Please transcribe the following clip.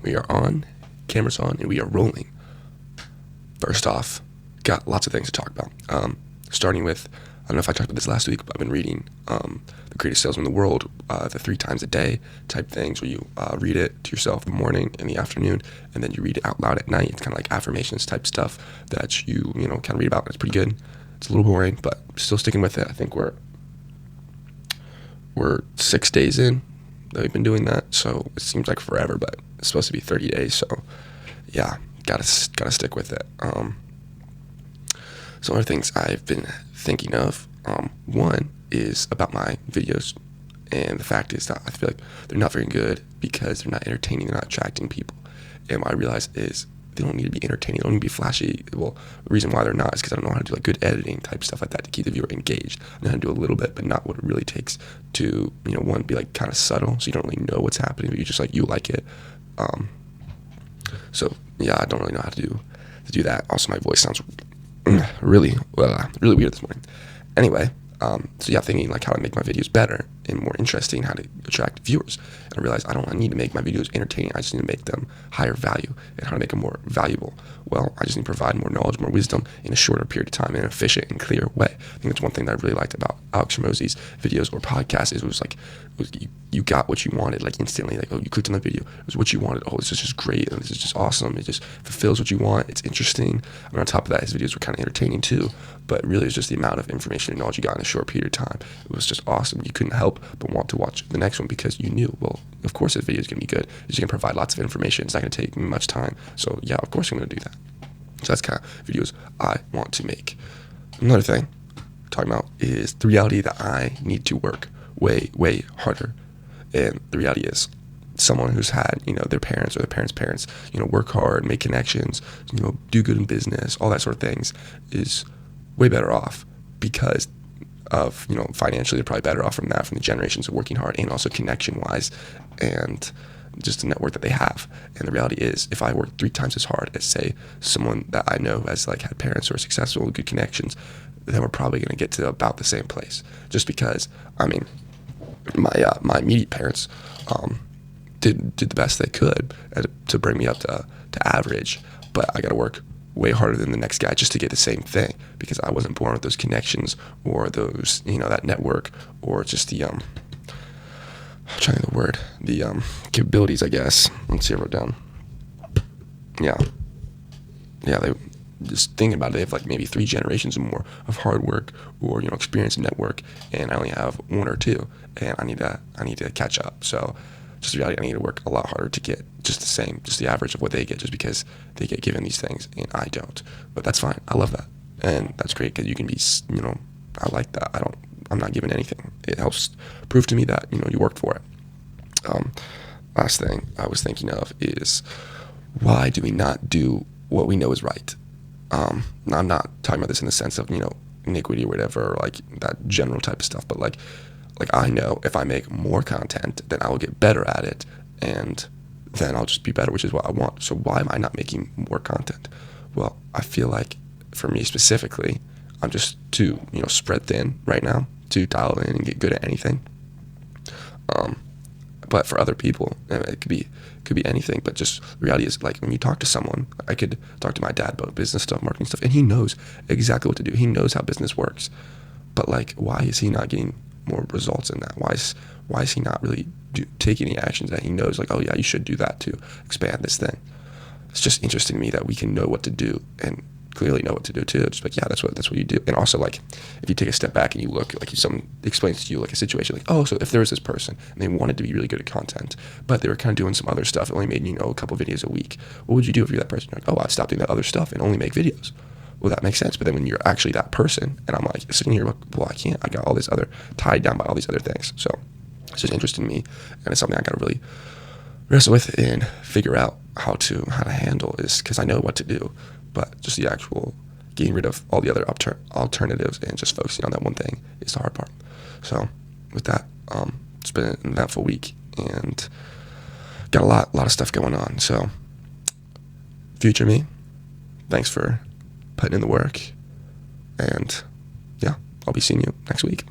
We are on, cameras on, and we are rolling. First off, got lots of things to talk about. Starting with, I don't know if I talked about this last week, but I've been reading The Greatest Salesman in the World, the 3 times a day type things where you read it to yourself in the morning, in the afternoon, and then you read it out loud at night. It's kind of like affirmations type stuff that you kind of read about. It's pretty good. It's a little boring, but still sticking with it. I think we're 6 days in that we've been doing that, so it seems like forever, but it's supposed to be 30 days, so yeah, gotta stick with it. Some other things I've been thinking of, one is about my videos, and the fact is that I feel like they're not very good because they're not entertaining, they're not attracting people, and what I realize is they don't need to be entertaining, they don't need to be flashy. Well, the reason why they're not is because I don't know how to do like good editing type stuff like that to keep the viewer engaged. I know how to do a little bit, but not what it really takes to, one, be like kind of subtle, so you don't really know what's happening, but you just you like it. So yeah, I don't really know how to do that. Also, my voice sounds really weird this morning. Anyway, so yeah, thinking like how to make my videos better and more interesting, how to attract viewers. And I realized I don't need to make my videos entertaining. I just need to make them higher value, and how to make them more valuable. Well, I just need to provide more knowledge, more wisdom in a shorter period of time in an efficient and clear way. I think that's one thing that I really liked about Alex Hormozi's videos or podcasts is it was you got what you wanted like instantly. Like, oh, you clicked on the video, it was what you wanted. Oh, this is just great, and this is just awesome. It just fulfills what you want. It's interesting. And on top of that, his videos were kind of entertaining too. But really, it's just the amount of information and knowledge you got in a short period of time. It was just awesome. You couldn't help but want to watch the next one because you knew, well, of course this video is going to be good. It's going to provide lots of information. It's not going to take much time. So yeah, of course I'm going to do that. So that's kind of videos I want to make. Another thing I'm talking about is the reality that I need to work way, way harder. And the reality is someone who's had, their parents or their parents' parents, work hard, make connections, do good in business, all that sort of things is way better off because of, financially they're probably better off from that, from the generations of working hard and also connection wise and just the network that they have. And the reality is if I work 3 times as hard as say someone that I know has had parents who are successful with good connections, then we're probably going to get to about the same place. Just because, my immediate parents did the best they could to bring me up to average, but I got to work way harder than the next guy just to get the same thing because I wasn't born with those connections or those, that network or just the I'm trying to think of the word, the capabilities, I guess. Let's see, I wrote down. Yeah, they just thinking about it, they have maybe 3 generations or more of hard work or experience and network, and I only have 1 or 2, and I need to catch up. So just the reality, I need to work a lot harder to get just the average of what they get, just because they get given these things and I don't. But that's fine. I love that, and that's great because you can be, I like that. I'm not given anything. It helps prove to me that you worked for it. Last thing I was thinking of is why do we not do what we know is right? I'm not talking about this in the sense of iniquity or whatever, or that general type of stuff, but like I know if I make more content, then I will get better at it, and then I'll just be better, which is what I want. So why am I not making more content? Well, I feel like for me specifically, I'm just too spread thin right now to dial in and get good at anything. But for other people, it could be anything. But just the reality is, when you talk to someone, I could talk to my dad about business stuff, marketing stuff, and he knows exactly what to do. He knows how business works. But why is he not getting more results in that? Why is he not really taking any actions that he knows? Oh yeah, you should do that to expand this thing. It's just interesting to me that we can know what to do and clearly know what to do too. Just yeah, that's what you do. And also if you take a step back and you look, if someone explains to you a situation, oh, so if there was this person and they wanted to be really good at content, but they were kind of doing some other stuff, it only made a couple videos a week. What would you do if you're that person? You're oh, I'd stop doing that other stuff and only make videos. Well, that makes sense. But then when you're actually that person, and I'm sitting here, well, I can't. I got all this other tied down by all these other things. So it's just interesting to me, and it's something I got to really wrestle with and figure out how to handle. Is because I know what to do, but just the actual getting rid of all the other alternatives and just focusing on that one thing is the hard part. So with that, it's been an eventful week and got a lot of stuff going on. So future me, thanks for putting in the work, and yeah, I'll be seeing you next week.